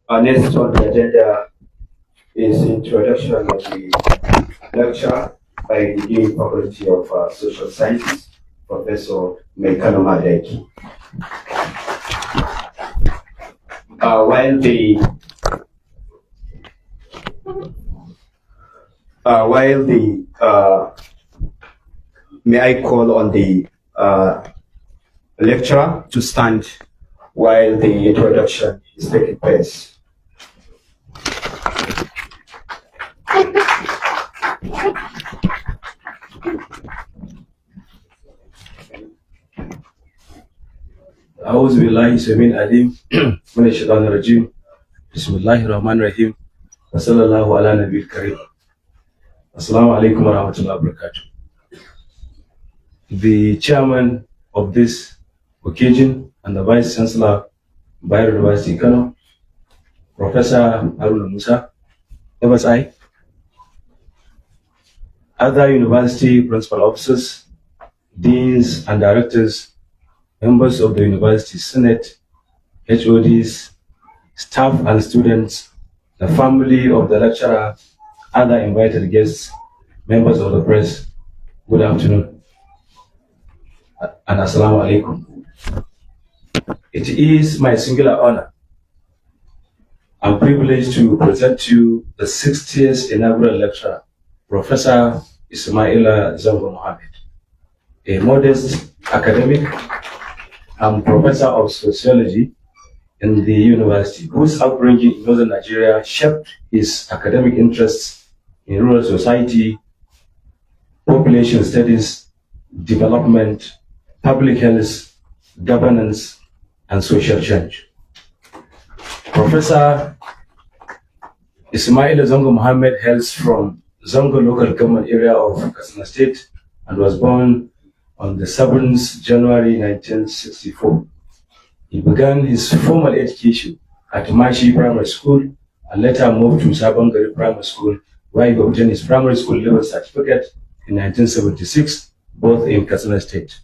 Our next on the agenda is introduction of the lecture by the Dean Faculty of Social Sciences, Professor Kano. May I call on the lecturer to stand while the introduction is taking place. أعوذ بالله السميع العليم من الشيطان الرجيم بسم الله الرحمن الرحيم وصلى الله على نبي الكريم السلام عليكم ورحمة الله وبركاته. The chairman of this occasion and the Vice Chancellor, Bayero University, Kano, Professor Haruna Musa, FSI, other university principal officers, deans and directors, members of the University Senate, HODs, staff and students, the family of the lecturer, other invited guests, members of the press, good afternoon and Assalamu alaikum. It is my singular honor and privilege to present to you the 60th inaugural lecturer, Professor Ismaila Zango Muhammed, a modest academic and professor of sociology in the university, whose upbringing in northern Nigeria shaped his academic interests in rural society, population studies, development, public health, governance, and social change. Professor Ismaila Zango Muhammed hails from Zango local government area of Katsina State and was born on the 7th January 1964. He began his formal education at Mashi Primary School and later moved to Sabangari Primary School, where he obtained his primary school level certificate in 1976, both in Katsina State.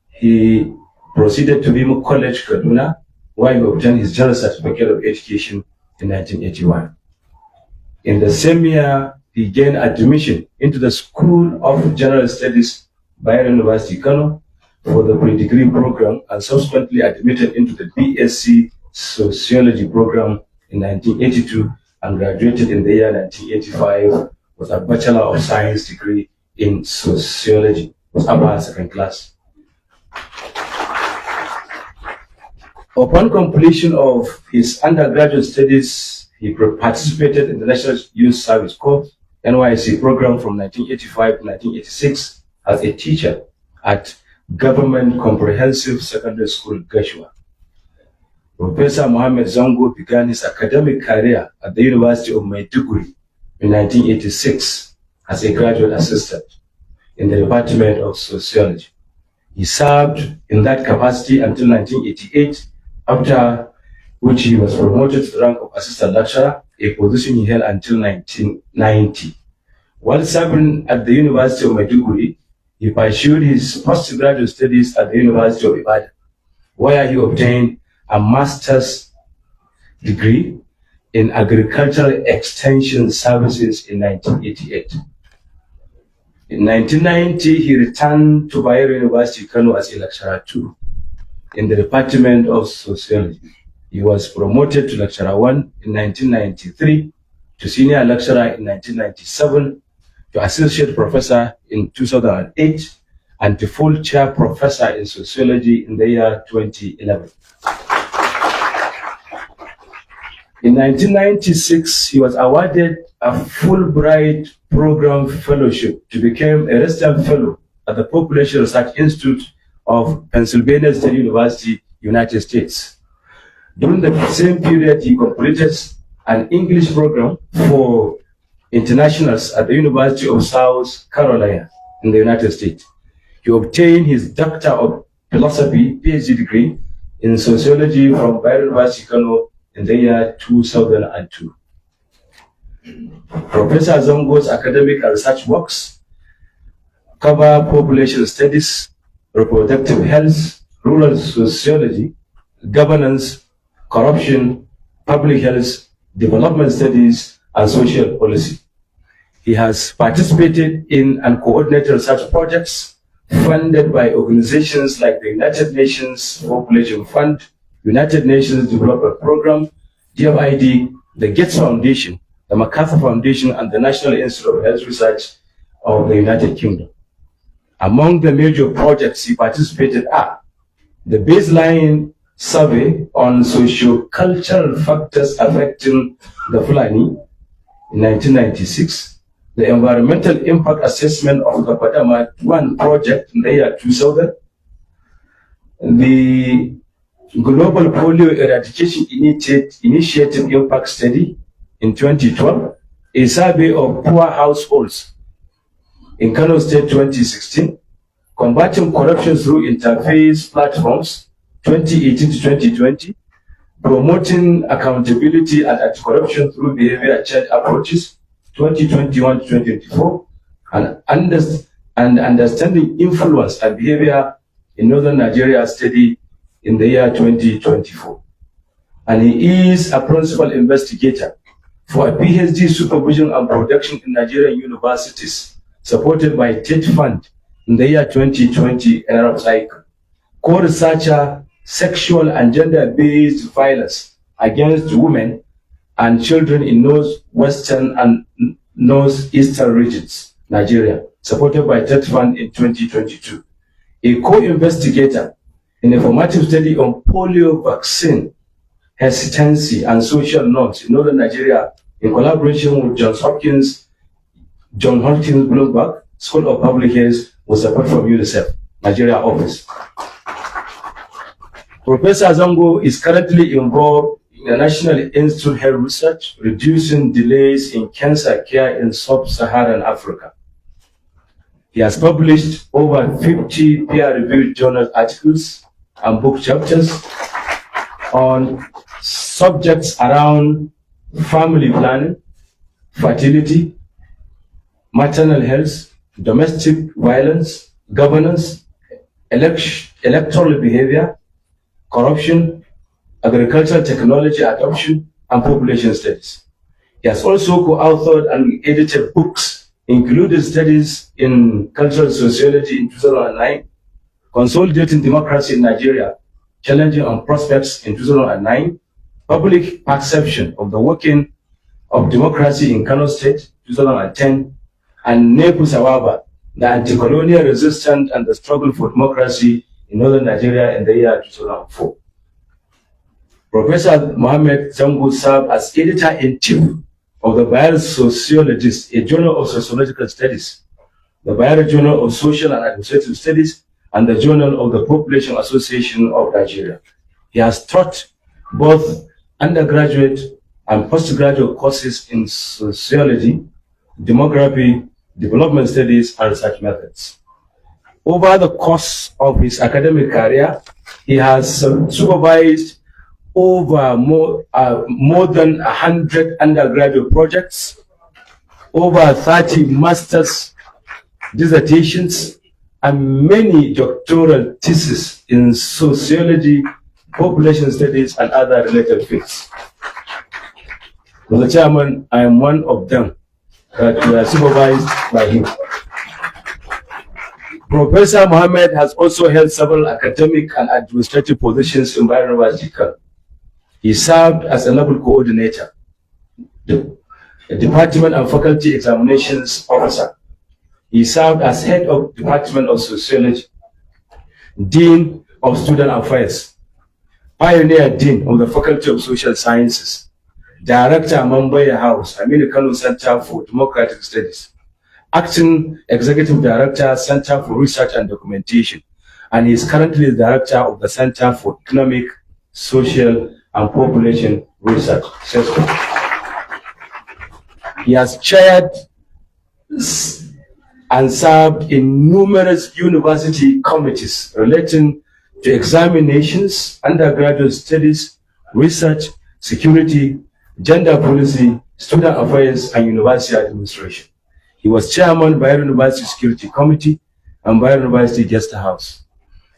He proceeded to Vimo College, Kaduna, where he obtained his general certificate of education in 1981. In the same year, he gained admission into the School of General Studies, Bayero University, Kano, for the pre-degree program and subsequently admitted into the BSc Sociology program in 1982 and graduated in the year 1985 with a Bachelor of Science degree in Sociology, with upper second class. Upon completion of his undergraduate studies, he participated in the National Youth Service Corps NYSC program from 1985 to 1986 as a teacher at Government Comprehensive Secondary School, Gashua. Professor Muhammed Zango began his academic career at the University of Maiduguri in 1986 as a graduate assistant in the Department of Sociology. He served in that capacity until 1988, after which he was promoted to the rank of assistant lecturer, a position he held until 1990. While serving at the University of Maiduguri, he pursued his postgraduate studies at the University of Ibadan, where he obtained a master's degree in agricultural extension services in 1988. In 1990, he returned to Bayero University, Kano as a lecturer too, in the Department of Sociology. He was promoted to Lecturer 1 in 1993, to Senior Lecturer in 1997, to Associate Professor in 2008, and to Full Chair Professor in Sociology in the year 2011. In 1996, he was awarded a Fulbright Program Fellowship to become a resident fellow at the Population Research Institute of Pennsylvania State University, United States. During the same period, he completed an English program for internationals at the University of South Carolina in the United States. He obtained his Doctor of Philosophy PhD degree in Sociology from Bayero University, Kano in the year 2002. Professor Zango's academic and research works cover population studies, reproductive health, rural sociology, governance, corruption, public health, development studies, and social policy. He has participated in and coordinated research projects funded by organizations like the United Nations Population Fund, United Nations Development Program, DFID, the Gates Foundation, the MacArthur Foundation, and the National Institute of Health Research of the United Kingdom. Among the major projects he participated are the baseline survey on socio-cultural factors affecting the Fulani in 1996, the environmental impact assessment of the Padama 1 project in the year 2000, the Global Polio Eradication Initiative Impact Study in 2012, a survey of poor households in Kano State 2016, combating corruption through interface platforms 2018 to 2020, promoting accountability and anti-corruption through behavior change approaches 2021 to 2024, and understanding influence and behavior in Northern Nigeria study in the year 2024. And he is a principal investigator for a PhD supervision and production in Nigerian universities, supported by TED Fund in the year 2020 Arab cycle. Co-researcher, sexual and gender-based violence against women and children in northwestern and northeastern regions, Nigeria, supported by TED Fund in 2022. A co-investigator in a formative study on polio vaccine hesitancy and social norms in northern Nigeria in collaboration with Johns Hopkins Bloomberg School of Public Health with support from UNICEF, Nigeria office. Professor Zango is currently involved in the National Institute Health Research, reducing delays in cancer care in sub-Saharan Africa. He has published over 50 peer-reviewed journal articles and book chapters on subjects around family planning, fertility, maternal health, domestic violence, governance, electoral behavior, corruption, agricultural technology adoption, and population studies. He has also co-authored and edited books, including studies in cultural sociology in 2009, Consolidating Democracy in Nigeria, Challenging on Prospects in 2009, Public Perception of the Working of Democracy in Kano State, 2010, and Nepu Sawaba, the Anti-Colonial Resistance and the Struggle for Democracy in Northern Nigeria in the year 2004. Professor Muhammed Zango served as editor-in-chief of the Bayero Sociologist, a journal of sociological studies, the Bayero Journal of Social and Administrative Studies, and the Journal of the Population Association of Nigeria. He has taught both undergraduate and postgraduate courses in sociology, demography, development studies, and research methods. Over the course of his academic career, he has supervised over more than 100 undergraduate projects, over 30 master's dissertations, and many doctoral theses in sociology, population studies, and other related fields. Mr. Chairman, I am one of them that were supervised by him. Professor Muhammad has also held several academic and administrative positions in Bayero University. He served as a level coordinator, the Department and Faculty Examinations Officer. He served as head of Department of Sociology, Dean of Student Affairs, Pioneer Dean of the Faculty of Social Sciences, Director Mumbai House, Kano Center for Democratic Studies, Acting Executive Director, Center for Research and Documentation, and he is currently the Director of the Center for Economic, Social, and Population Research. He has chaired and served in numerous university committees relating to examinations, undergraduate studies, research, security, gender policy, student affairs, and university administration. He was chairman of Bayero University Security Committee and Bayero University Guest House.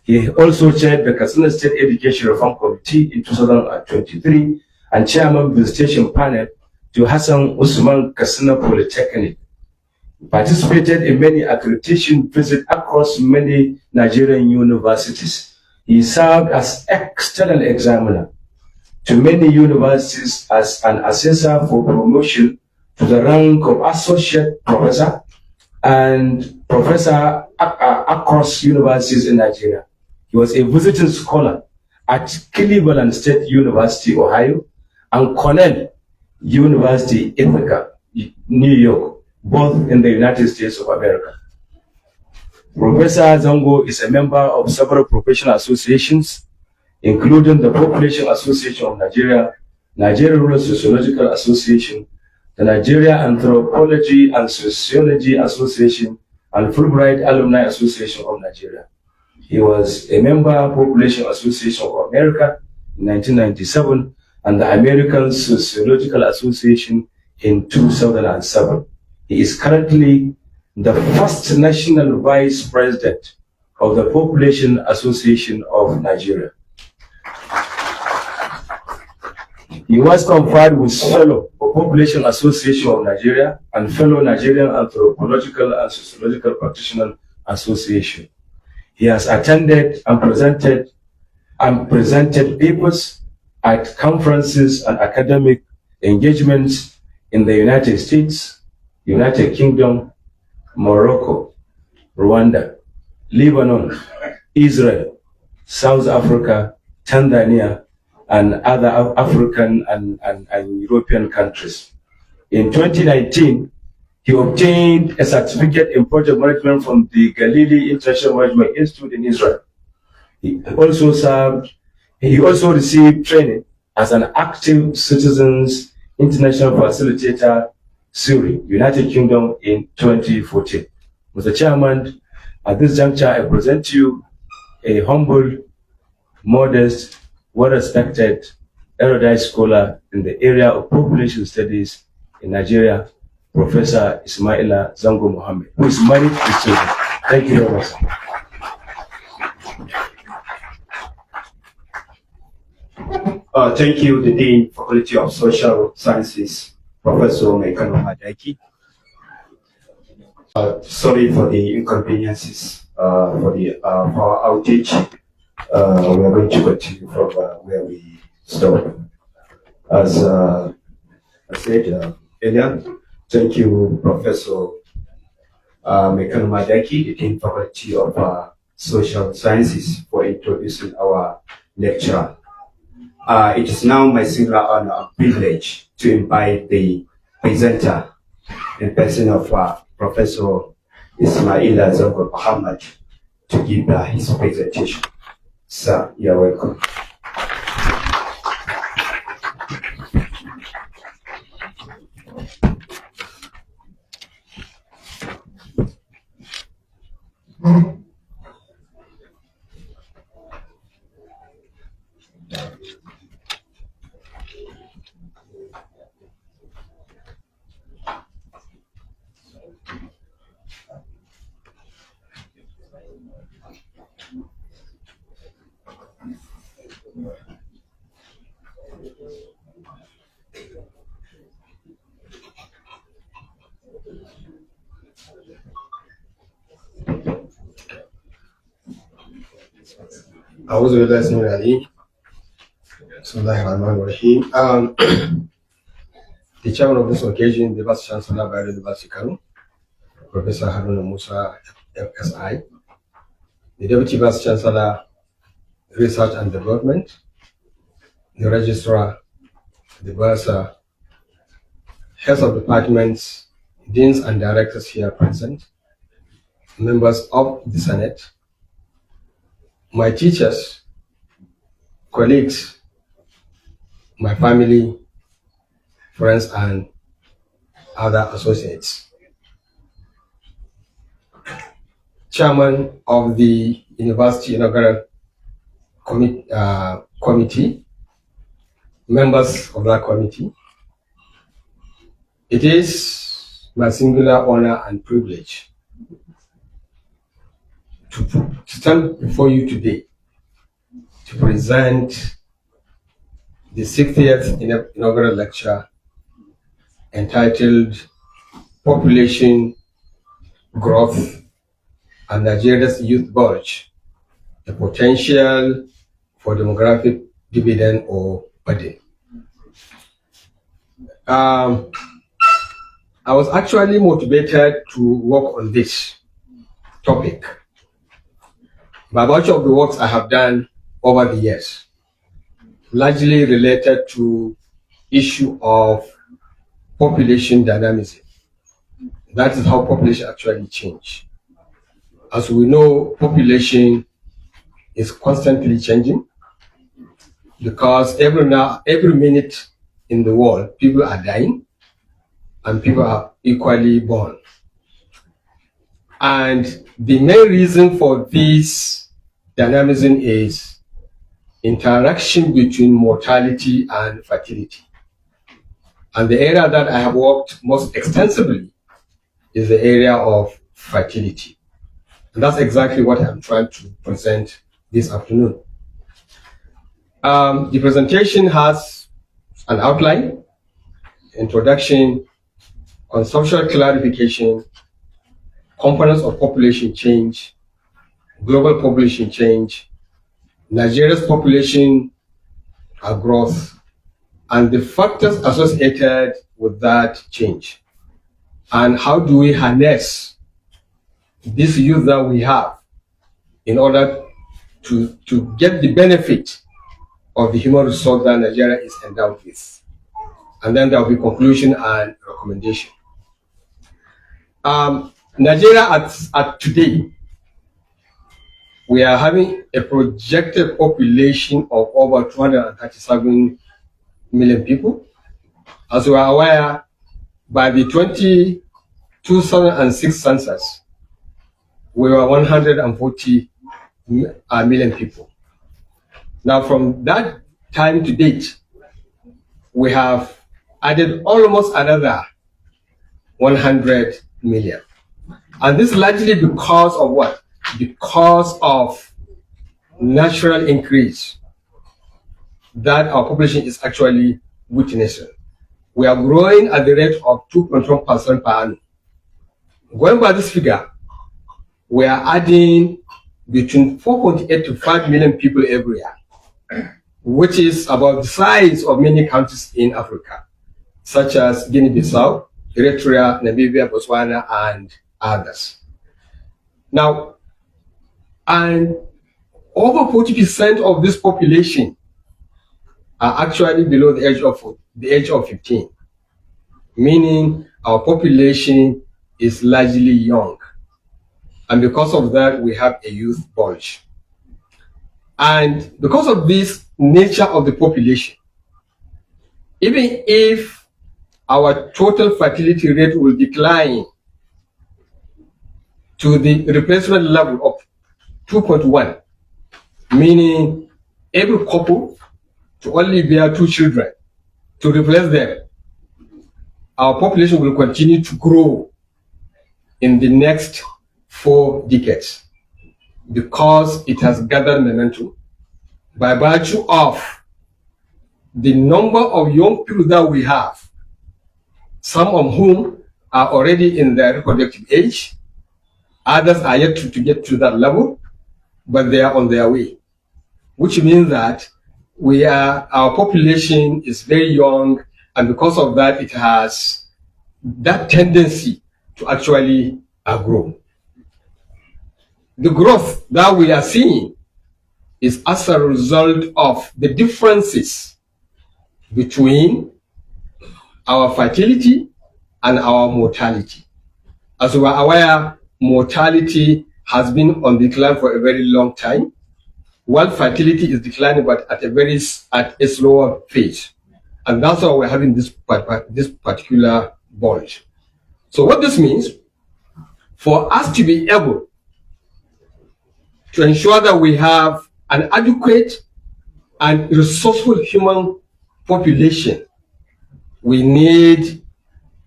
He also chaired the Katsina State Education Reform Committee in 2023 and chairman visitation panel to Hassan Usman Kassina Polytechnic. Participated in many accreditation visits across many Nigerian universities. He served as external examiner to many universities as an assessor for promotion to the rank of associate professor and professor across universities in Nigeria. He was a visiting scholar at Cleveland State University, Ohio, and Cornell University, Ithaca, New York, both in the United States of America. Professor Zango is a member of several professional associations, including the Population Association of Nigeria, Nigeria Rural Sociological Association, the Nigeria Anthropology and Sociology Association, and Fulbright Alumni Association of Nigeria. He was a member of Population Association of America in 1997 and the American Sociological Association in 2007. He is currently the first national vice president of the Population Association of Nigeria. He was conferred with Fellow of Population Association of Nigeria and Fellow Nigerian Anthropological and Sociological Practitioner Association. He has attended and presented papers at conferences and academic engagements in the United States, United Kingdom, Morocco, Rwanda, Lebanon, Israel, South Africa, Tanzania, and other African and European countries. In 2019, he obtained a certificate in project management from the Galilee International Management Institute in Israel. He also received training as an active citizens international facilitator, Surrey, United Kingdom in 2014. Mr. Chairman, at this juncture, I present to you a humble, modest, well-respected, erudite scholar in the area of population studies in Nigeria, Professor Ismaila Zango Muhammed, who is married to children. Thank you very much. Thank you, the Dean, Faculty of Social Sciences, Professor Kano. Sorry for the inconveniences for our outage. We are going to continue from where we stopped. As I said earlier, thank you, Professor Kano, the Dean, Faculty of Social Sciences, for introducing our lecture. It is now my singular honor and privilege to invite the presenter in person of Professor Ismaila Zango Muhammad to give his presentation. Sir, you are welcome. The chairman of this occasion, the Vice Chancellor of Bayero University, Kano, Professor Haruna Musa, FSI, the Deputy Vice Chancellor, Research and Development, the Registrar, the Bursar, heads of departments, deans and directors here present, members of the Senate, my teachers, colleagues, my family, friends, and other associates. Chairman of the University Inaugural Committee, members of that committee, it is my singular honor and privilege to stand before you today to present the 60th inaugural lecture entitled Population Growth and Nigeria's Youth Bulge, the Potential for Demographic Dividend or Burden. I was actually motivated to work on this topic by virtue of the works I have done over the years, largely related to issue of population dynamism. That is how population actually change. As we know, population is constantly changing because every minute in the world, people are dying and people are equally born. And the main reason for this dynamism is interaction between mortality and fertility. And the area that I have worked most extensively is the area of fertility. And that's exactly what I'm trying to present this afternoon. The presentation has an outline, introduction, conceptual clarification, components of population change, global population change, Nigeria's population growth, and the factors associated with that change. And how do we harness this youth that we have in order to get the benefit of the human resource that Nigeria is endowed with. And then there will be conclusion and recommendation. Nigeria at today, we are having a projected population of over 237 million people. As we are aware, by the 2006 census, we were 140 million people. Now, from that time to date, we have added almost another 100 million. And this is largely because of what? Because of natural increase that our population is actually witnessing. We are growing at the rate of 2.1% per annum. Going by this figure, we are adding between 4.8 to 5 million people every year, which is about the size of many countries in Africa, such as Guinea-Bissau, Eritrea, Namibia, Botswana, and others. Now, and over 40% of this population are actually below the age of 15, meaning our population is largely young. And because of that, we have a youth bulge. And because of this nature of the population, even if our total fertility rate will decline to the replacement level of 2.1, meaning every couple to only bear 2 children to replace them, our population will continue to grow in the next 4 decades because it has gathered momentum by virtue of the number of young people that we have, some of whom are already in their reproductive age, others are yet to get to that level, but they are on their way, which means that our population is very young, and because of that, it has that tendency to actually grow. The growth that we are seeing is as a result of the differences between our fertility and our mortality. As we are aware, mortality has been on decline for a very long time, while fertility is declining, but at a slower pace. And that's why we're having this particular bulge. So what this means, for us to be able to ensure that we have an adequate and resourceful human population, we need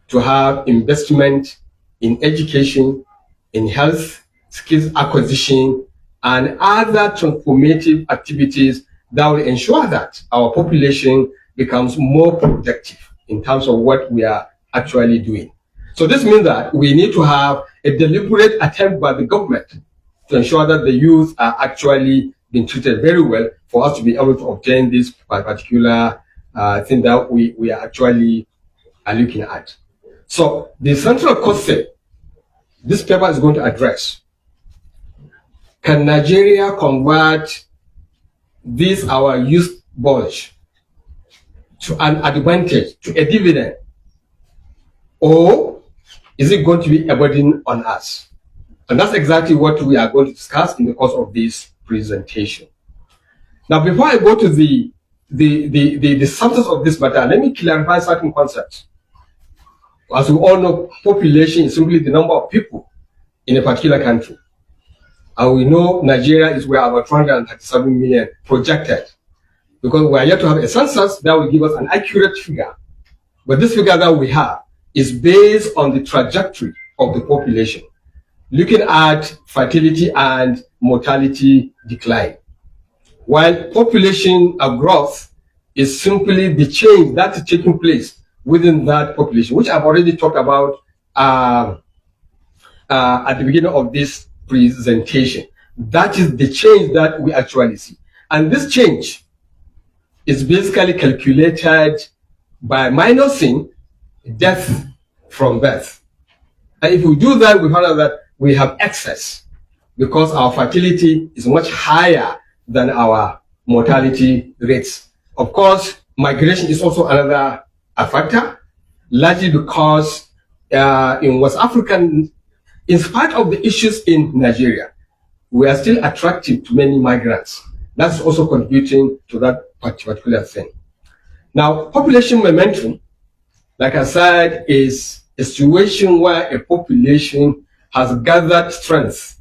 to have investment in education, in health, skills acquisition, and other transformative activities that will ensure that our population becomes more productive in terms of what we are actually doing. So this means that we need to have a deliberate attempt by the government to ensure that the youth are actually being treated very well for us to be able to obtain this particular thing that we are actually looking at. So the central concept this paper is going to address: can Nigeria convert this our youth bulge to an advantage, to a dividend, or is it going to be a burden on us? And that's exactly what we are going to discuss in the course of this presentation. Now, before I go to the substance of this matter, let me clarify certain concepts. As we all know, population is simply the number of people in a particular country. And we know Nigeria is where about 237 million projected, because we are yet to have a census that will give us an accurate figure. But this figure that we have is based on the trajectory of the population, looking at fertility and mortality decline. While population growth is simply the change that is taking place within that population, which I've already talked about at the beginning of this presentation. That is the change that we actually see. And this change is basically calculated by minusing death from birth. And if we do that, we find out that we have excess because our fertility is much higher than our mortality rates. Of course, migration is also another factor, largely because in West Africa, in spite of the issues in Nigeria, we are still attractive to many migrants. That's also contributing to that particular thing. Now, population momentum, like I said, is a situation where a population has gathered strength,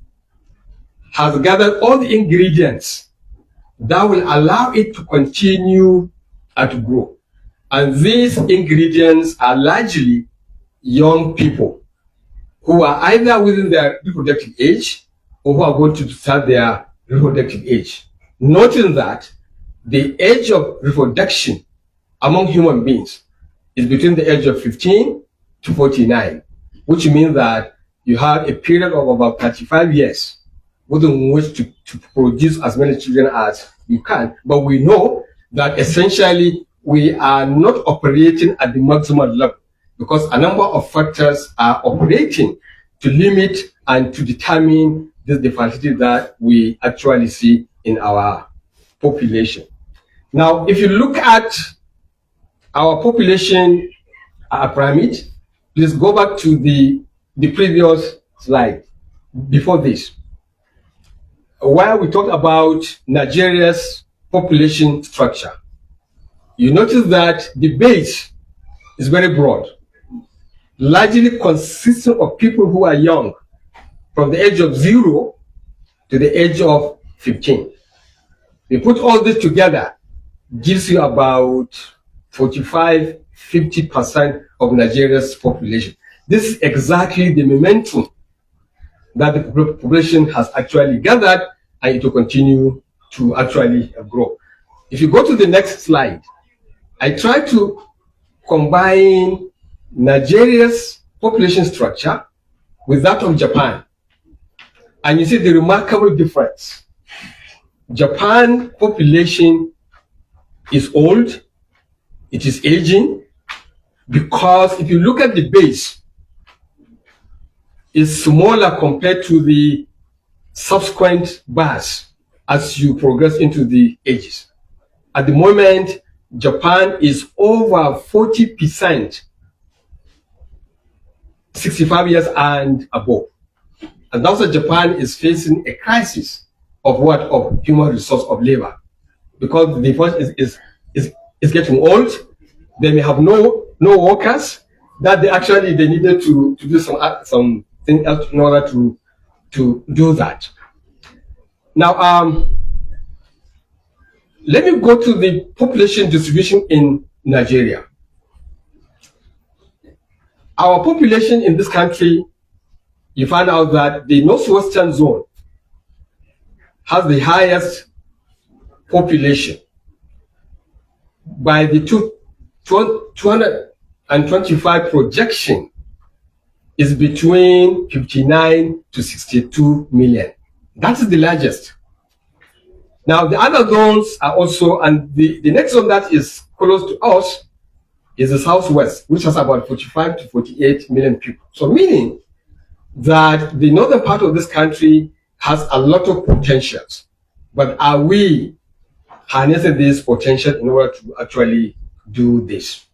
has gathered all the ingredients that will allow it to continue to grow. And these ingredients are largely young people who are either within their reproductive age or who are going to start their reproductive age. Noting that the age of reproduction among human beings is between the age of 15 to 49, which means that you have a period of about 35 years within which to produce as many children as you can. But we know that essentially we are not operating at the maximum level because a number of factors are operating to limit and to determine the fertility that we actually see in our population. Now, if you look at our population pyramid, please go back to the previous slide before this, where we talked about Nigeria's population structure. You notice that the base is very broad, largely consisting of people who are young, from the age of 0 to the age of 15. We put all this together, gives you about 45–50% of Nigeria's population. This is exactly the momentum that the population has actually gathered, and it will continue to actually grow. If you go to the next slide, I try to combine Nigeria's population structure with that of Japan. And you see the remarkable difference. Japan population is old, it is aging, because if you look at the base, it's smaller compared to the subsequent bars as you progress into the ages. At the moment, Japan is over 40%, 65 years and above. And also Japan is facing a crisis of what? Of human resource, of labor. Because the force is getting old, they may have no workers, that they needed to do something else in order to do that. Now, let me go to the population distribution in Nigeria. Our population in this country, you find out that the northwestern zone has the highest population. by the 225 projection is between 59 to 62 million. That is the largest. Now, the other zones are also, and the next zone that is close to us is the Southwest, which has about 45 to 48 million people. So meaning that the northern part of this country has a lot of potentials. But are we harnessing this potential in order to actually do this?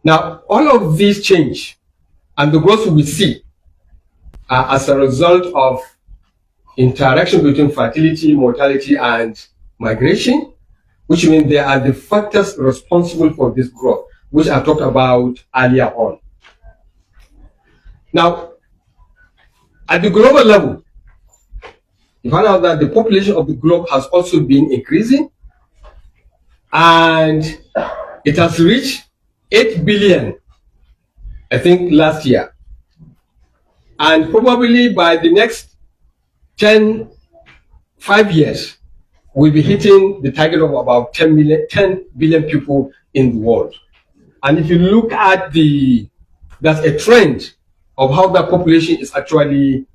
Now, all of these change and the growth we see are as a result of interaction between fertility, mortality, and migration, which means they are the factors responsible for this growth, which I talked about earlier on. Now, at the global level, you find out that the population of the globe has also been increasing, and it has reached 8 billion, I think, last year. And probably by the next 5 years, we'll be hitting the target of about 10 billion people in the world. And if you look at that's a trend of how that population is actually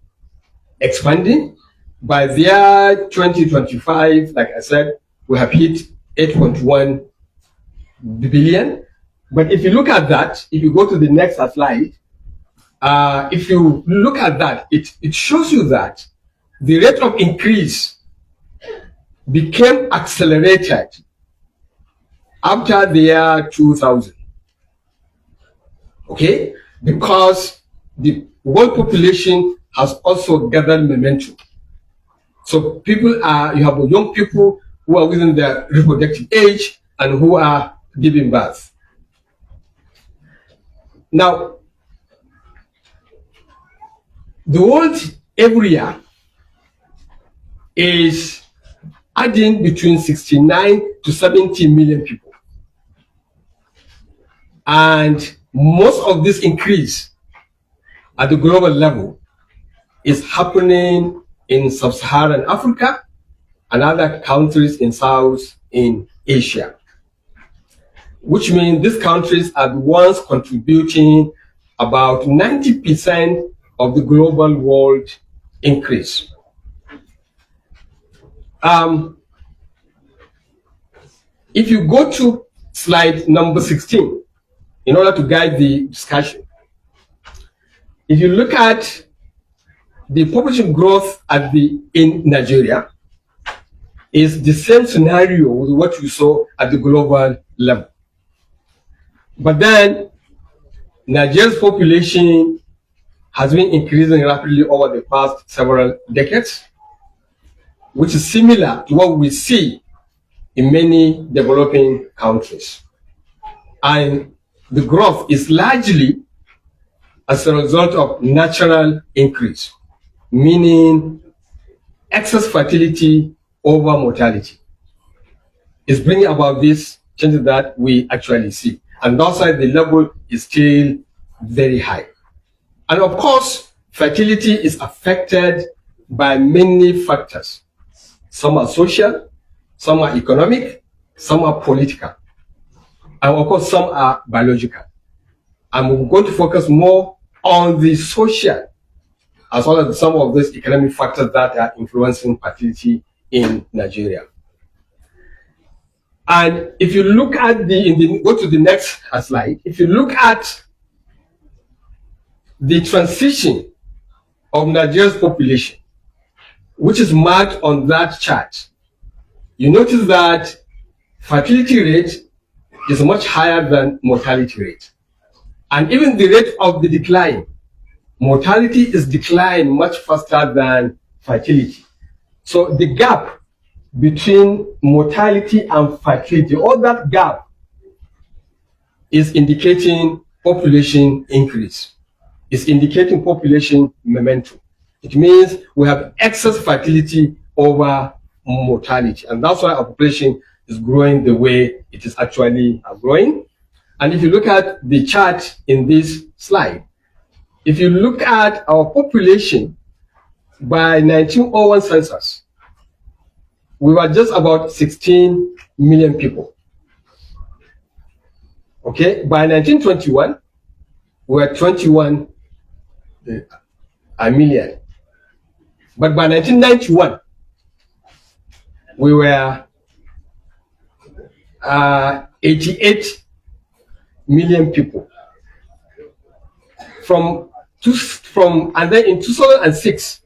expanding. By the year 2025, like I said, we have hit 8.1 billion. But if you look at that, if you go to the next slide, if you look at that, it shows you that the rate of increase became accelerated after the year 2000. Okay? Because the world population has also gathered momentum. So people you have young people who are within their reproductive age and who are giving birth. Now, the world every year is adding between 69 to 70 million people. And most of this increase at the global level is happening in sub-Saharan Africa and other countries in in Asia, which means these countries are the ones contributing about 90% of the global world increase. If you go to slide number 16, in order to guide the discussion, if you look at the population growth in Nigeria, is the same scenario with what you saw at the global level. But then Nigeria's population has been increasing rapidly over the past several decades, which is similar to what we see in many developing countries. And the growth is largely as a result of natural increase, meaning excess fertility over mortality is bringing about these changes that we actually see. And that's why the level is still very high. And of course, fertility is affected by many factors. Some are social, some are economic, some are political, and of course some are biological. And we're going to focus more on the social as well as some of these economic factors that are influencing fertility in Nigeria. And if you look at go to the next slide, if you look at the transition of Nigeria's population, which is marked on that chart, you notice that fertility rate is much higher than mortality rate. And even the rate of the decline, mortality is declining much faster than fertility. So the gap between mortality and fertility, all that gap is indicating population increase. It's indicating population momentum. It means we have excess fertility over mortality. And that's why our population is growing the way it is actually growing. And if you look at the chart in this slide, if you look at our population by 1901 census, we were just about 16 million people. Okay, by 1921, we were 21 million. But by 1991, we were 88 million people. And then in 2006,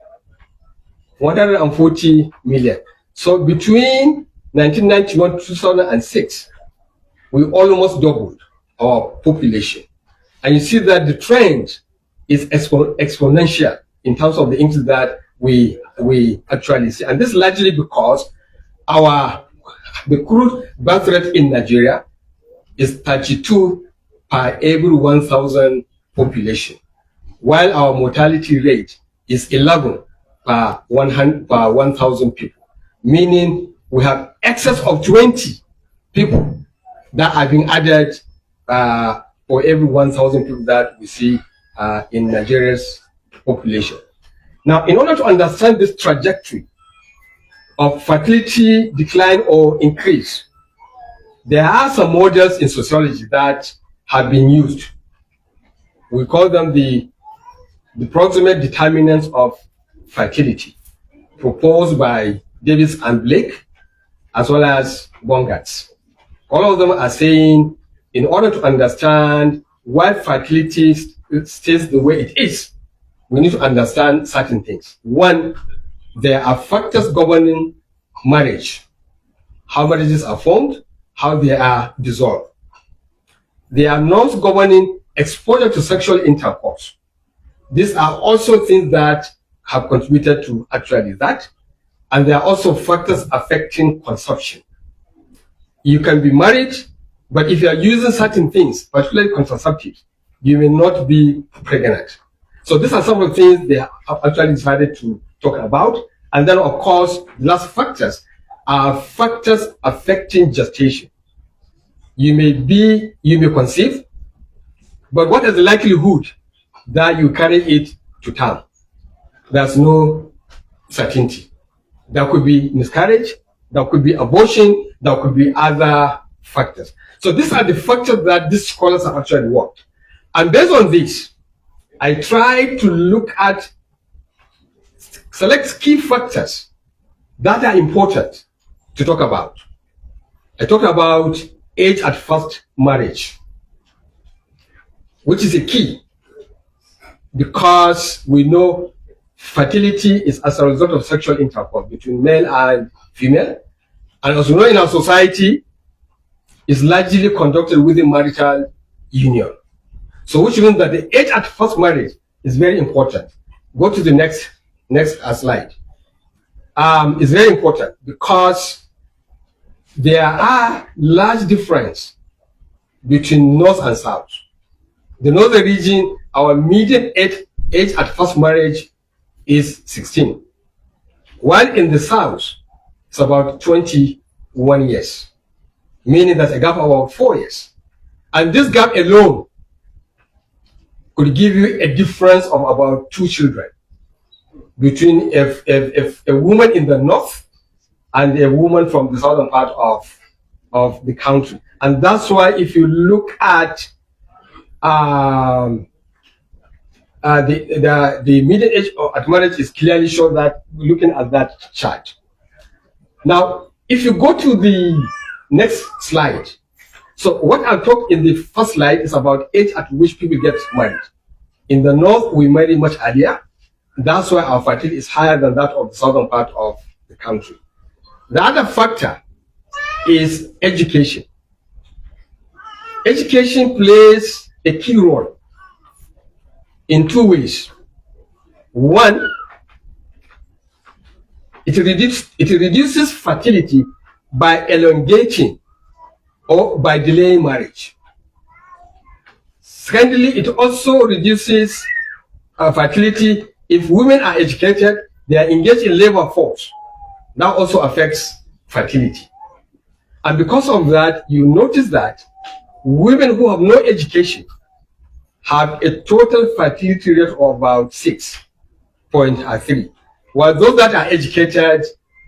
140 million. So between 1991 to 2006, we almost doubled our population. And you see that the trend is exponential in terms of the increase that we actually see. And this is largely because the crude birth rate in Nigeria is 32 per every 1,000 population, while our mortality rate is 11 per 1,000 people, meaning we have excess of 20 people that are being added for every 1,000 people that we see in Nigeria's population. Now, in order to understand this trajectory of fertility decline or increase, there are some models in sociology that have been used. We call them the proximate determinants of fertility, proposed by Davis and Blake, as well as Bongartz. All of them are saying, in order to understand why fertility stays the way it is, we need to understand certain things. One, there are factors governing marriage, how marriages are formed, how they are dissolved. There are norms governing exposure to sexual intercourse. These are also things that have contributed to actually that. And there are also factors affecting consumption. You can be married, but if you are using certain things, particularly contraceptives, you may not be pregnant. So these are some of the things they have actually decided to talk about. And then, of course, the last factors are factors affecting gestation. You may conceive, but what is the likelihood that you carry it to term? There's no certainty. There could be miscarriage, there could be abortion, there could be other factors. So these are the factors that these scholars have actually worked. And based on this, I try to select key factors that are important to talk about. I talk about age at first marriage, which is a key, because we know fertility is as a result of sexual intercourse between male and female. And as we know in our society, is largely conducted within marital union. So which means that the age at first marriage is very important. Go to the next slide. It's very important because there are large difference between North and South. The Northern region, our median age at first marriage is 16, while in the South, it's about 21 years, meaning there's a gap of about 4 years. And this gap alone could give you a difference of about 2 children between a woman in the north and a woman from the southern part of the country. And that's why if you look at the median age at marriage is clearly shown that looking at that chart. Now, if you go to the next slide, so what I talked in the first slide is about age at which people get married. In the north, we marry much earlier. That's why our fertility is higher than that of the southern part of the country. The other factor is education. Education plays a key role in 2 ways. One, it reduces fertility by elongating or by delaying marriage. Secondly, it also reduces fertility if women are educated, they are engaged in labor force. That also affects fertility. And because of that, you notice that women who have no education have a total fertility rate of about 6.3, while those that are educated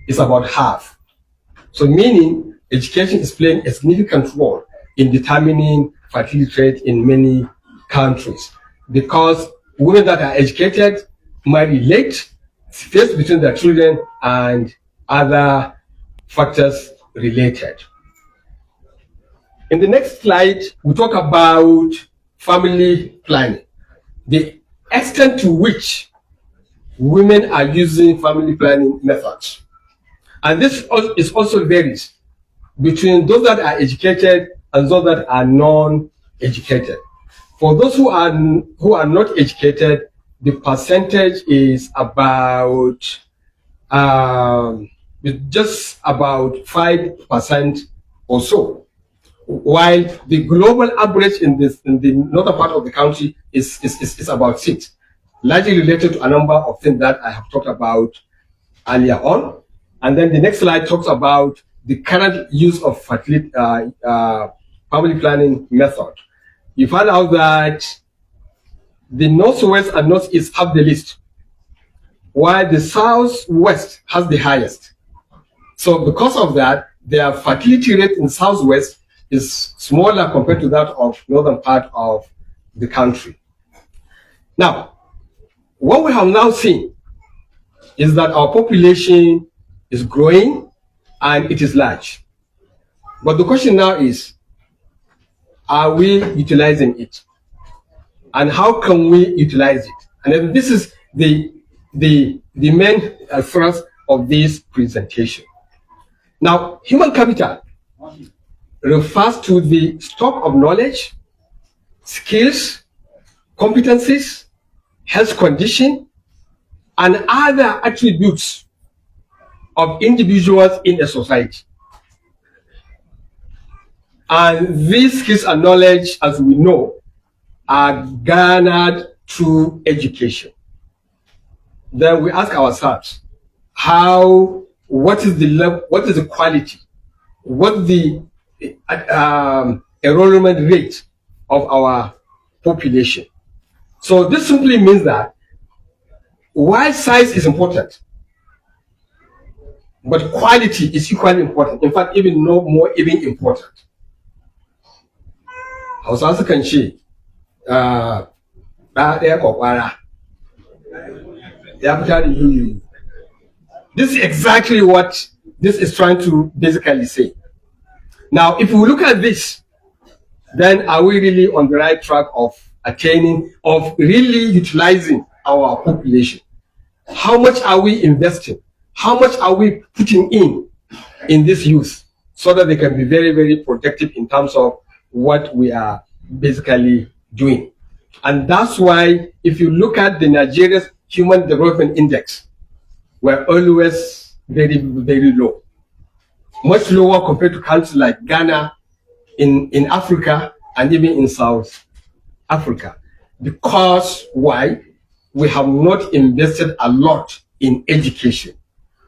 is about half. So meaning education is playing a significant role in determining fertility rate in many countries, because women that are educated marry late, space between their children, and other factors related. In the next slide, we talk about family planning, the extent to which women are using family planning methods. And this is also varies between those that are educated and those that are non-educated. For those who are not educated, the percentage is about just about 5% or so, while the global average in the northern part of the country is about 6%, largely related to a number of things that I have talked about earlier on. And then the next slide talks about the current use of family planning method. You find out that the Northwest and Northeast have the least, while the Southwest has the highest. So because of that, their fertility rate in Southwest is smaller compared to that of northern part of the country. Now, what we have now seen is that our population is growing and it is large. But the question now is, are we utilizing it? And how can we utilize it? And then this is the main thrust of this presentation. Now, human capital refers to the stock of knowledge, skills, competencies, health condition, and other attributes of individuals in a society. And these skills and knowledge, as we know, are garnered through education. Then we ask ourselves, what is the level, what is the quality, what the enrollment rate of our population? So this simply means that while size is important, but quality is equally important. In fact, even more important. Hausa sukan ce, ɗa ɗaya kwakwara ya fita da yuyu. This is exactly what this is trying to basically say. Now, if we look at this, then are we really on the right track of attaining, of really utilizing our population? How much are we investing? How much are we putting in this youth so that they can be very, very productive in terms of what we are basically doing? And that's why if you look at the Nigeria's Human Development Index, we're always very, very low. Much lower compared to countries like Ghana in Africa and even in South Africa. Because why? We have not invested a lot in education.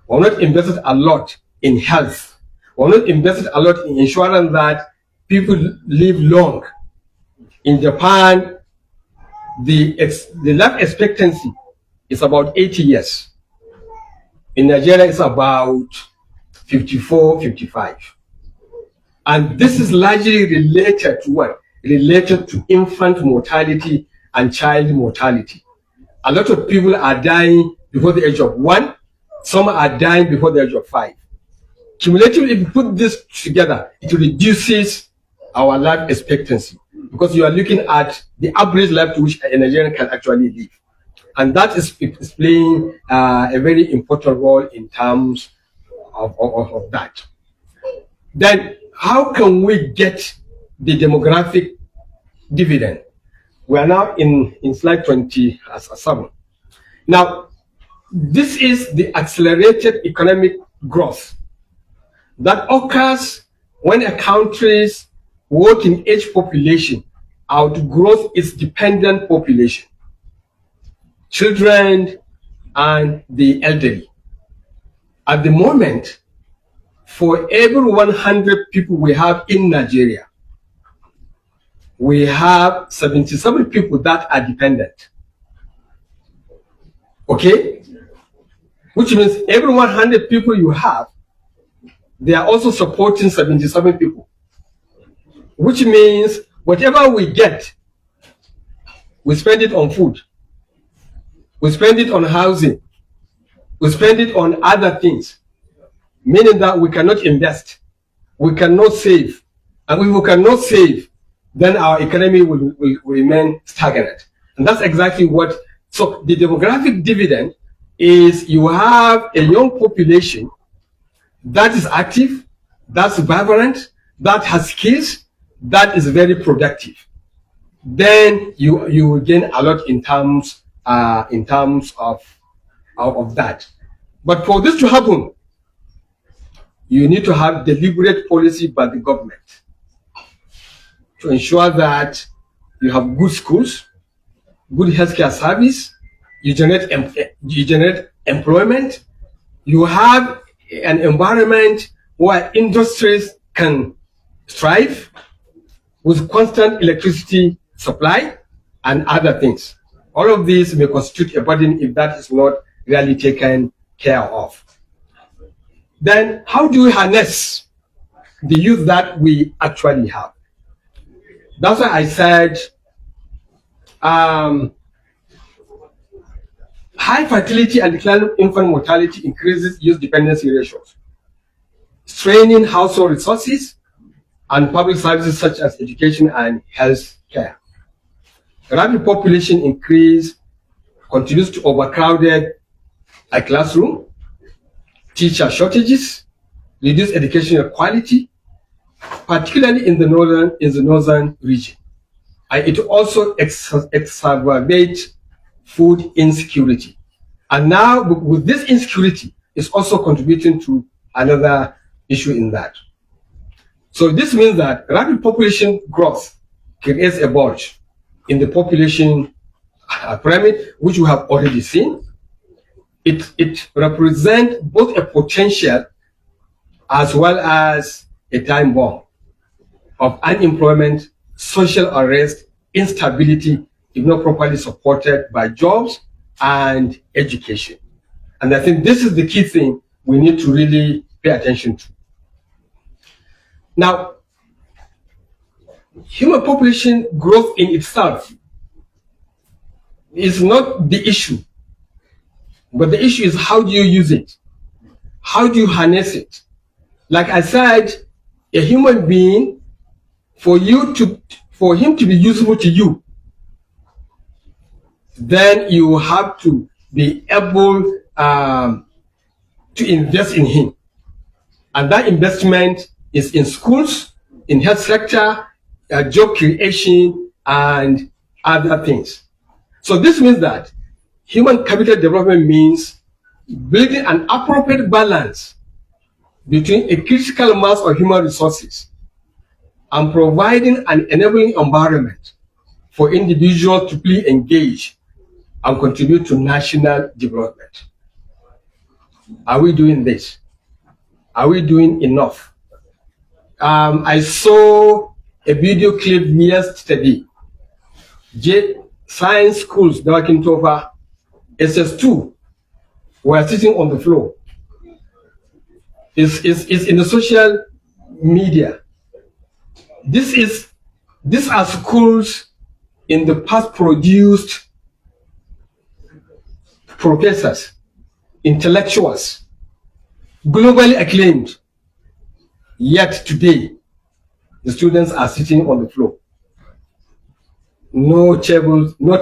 We have not invested a lot in health. We have not invested a lot in ensuring that people live long. In Japan, the life expectancy is about 80 years. In Nigeria, it's about 54, 55. And this is largely related to what? Related to infant mortality and child mortality. A lot of people are dying before the age of 1. Some are dying before the age of 5. Cumulatively, if you put this together, it reduces our life expectancy, because you are looking at the average life to which a Nigerian can actually live. And that is playing a very important role in terms of that. Then, how can we get the demographic dividend? We are now in slide 27. Now, this is the accelerated economic growth that occurs when a country's working age population outgrows its dependent population, children and the elderly. At the moment, for every 100 people we have in Nigeria, we have 77 people that are dependent. Okay? Which means every 100 people you have, they are also supporting 77 people. which means whatever we get, we spend it on food, we spend it on housing, we spend it on other things, meaning that we cannot invest, we cannot save. And if we cannot save, then our economy will remain stagnant. And that's exactly what, so the demographic dividend is you have a young population that is active, that's vibrant, that has skills, that is very productive. Then you will gain a lot in terms of that. But for this to happen, you need to have deliberate policy by the government to ensure that you have good schools, good healthcare service, you generate employment, you have an environment where industries can thrive with constant electricity supply and other things. All of these may constitute a burden if that is not really taken care of. Then how do we harness the youth that we actually have? That's why I said high fertility and declining infant mortality increases youth dependency ratios, straining household resources and public services such as education and health care. Rapid population increase continues to overcrowded a classroom, teacher shortages, reduced educational quality, particularly in the northern region. And it also exacerbates food insecurity. And now with this insecurity, it's also contributing to another issue in that. So this means that rapid population growth creates a bulge in the population pyramid, which we have already seen. It represents both a potential as well as a time bomb of unemployment, social unrest, instability, if not properly supported by jobs and education. And I think this is the key thing we need to really pay attention to. Now, human population growth in itself is not the issue, but the issue is how do you use it? How do you harness it? Like I said, a human being, for him to be useful to you, then you have to be able to invest in him. And that investment is in schools, in health sector, job creation, and other things. So this means that human capital development means building an appropriate balance between a critical mass of human resources and providing an enabling environment for individuals to fully engage and contribute to national development. Are we doing this? Are we doing enough? I saw a video clip yesterday. Science schools that working over SS2 were sitting on the floor. It's in the social media. These are schools in the past produced professors, intellectuals, globally acclaimed. Yet today, the students are sitting on the floor. No tables, no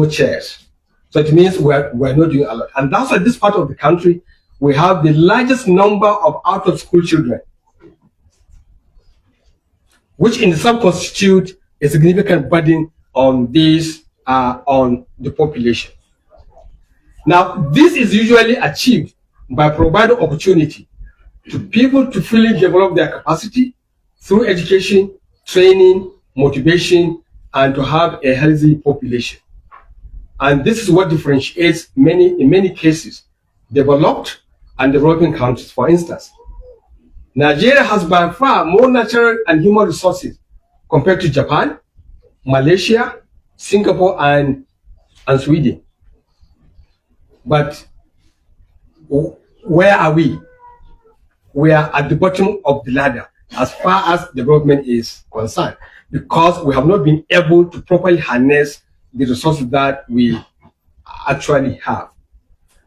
chairs. So it means we're not doing a lot. And that's why this part of the country, we have the largest number of out-of-school children, which in itself constitute a significant burden on on the population. Now, this is usually achieved by providing opportunity to people to fully develop their capacity through education, training, motivation, and to have a healthy population. And this is what differentiates in many cases, developed and developing countries. For instance, Nigeria has by far more natural and human resources compared to Japan, Malaysia, Singapore, and Sweden. But where are we? We are at the bottom of the ladder. as far as development is concerned, because we have not been able to properly harness the resources that we actually have.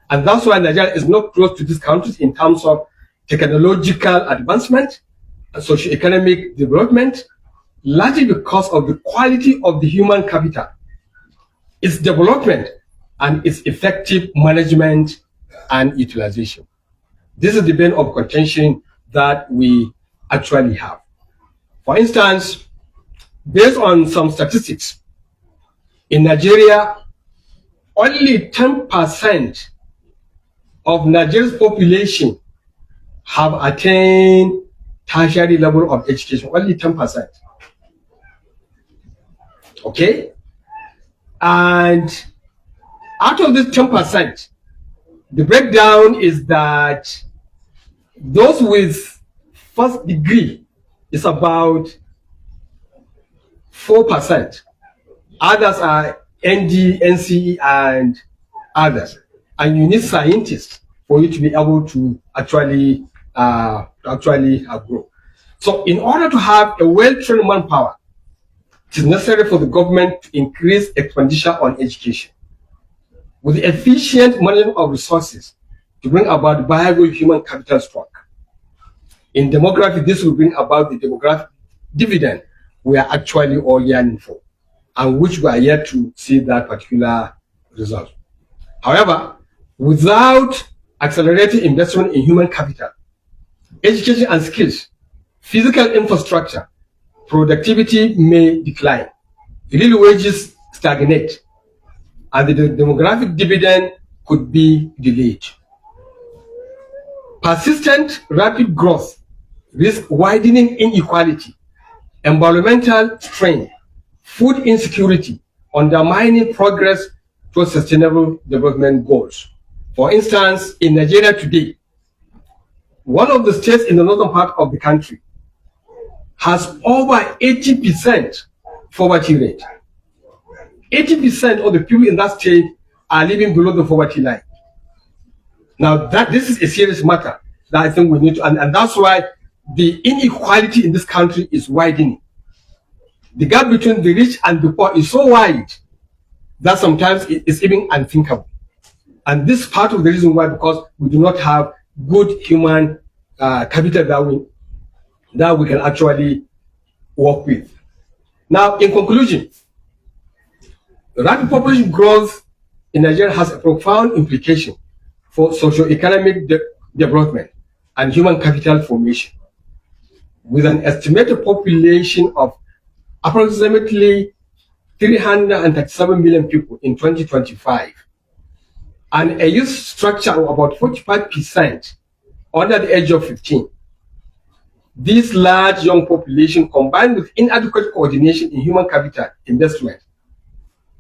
And that's why Nigeria is not close to these countries in terms of technological advancement, socio-economic development, largely because of the quality of the human capital, its development, and its effective management and utilization. This is the bane of contention that we actually have. For instance, based on some statistics, in Nigeria, only 10% of Nigeria's population have attained tertiary level of education, only 10%. Okay? And out of this 10%, the breakdown is that those with first degree is about 4%. Others are ND, NCE, and others. And you need scientists for you to be able to actually grow. So in order to have a well-trained manpower, it is necessary for the government to increase expenditure on education with the efficient management of resources to bring about viable human capital stock. In demography, this will bring about the demographic dividend we are actually all yearning for, and which we are yet to see that particular result. However, without accelerated investment in human capital, education and skills, physical infrastructure, productivity may decline, real wages stagnate, and the demographic dividend could be delayed. Persistent rapid growth risks widening inequality, environmental strain, food insecurity, undermining progress towards sustainable development goals. For instance, in Nigeria today, one of the states in the northern part of the country has over 80% poverty rate. 80% of the people in that state are living below the poverty line. Now, this is a serious matter that I think we need to, and that's why the inequality in this country is widening. The gap between the rich and the poor is so wide that sometimes it is even unthinkable. And this is part of the reason why, because we do not have good human capital that we can actually work with. Now, in conclusion, rapid population growth in Nigeria has a profound implication for socio-economic development and human capital formation. With an estimated population of approximately 337 million people in 2025, and a youth structure of about 45% under the age of 15. This large young population, combined with inadequate coordination in human capital investment,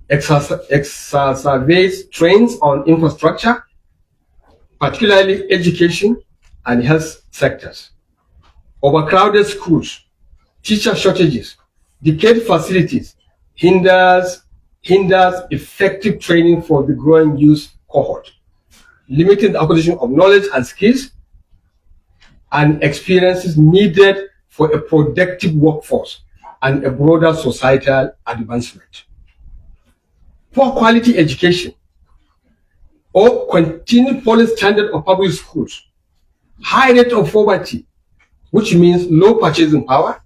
exacerbates strains on infrastructure, particularly education and health sectors. Overcrowded schools, teacher shortages, decayed facilities hinders effective training for the growing youth cohort, limiting the acquisition of knowledge and skills and experiences needed for a productive workforce and a broader societal advancement. Poor quality education or continued poor standard of public schools, high rate of poverty, which means low purchasing power,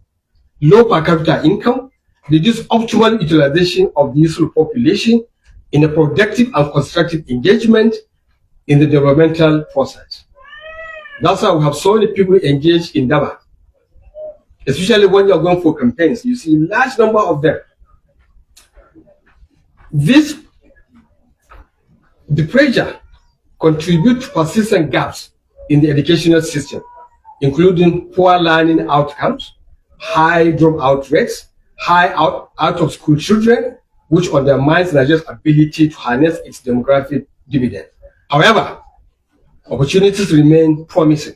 low per capita income, reduced optimal utilization of the youthful population in a productive and constructive engagement in the developmental process. That's why we have so many people engaged in DABA, especially when you're going for campaigns. You see a large number of them. The pressure contributes to persistent gaps in the educational system, including poor learning outcomes, high dropout rates, high out-of-school children, which undermines Nigeria's ability to harness its demographic dividend. However, opportunities remain promising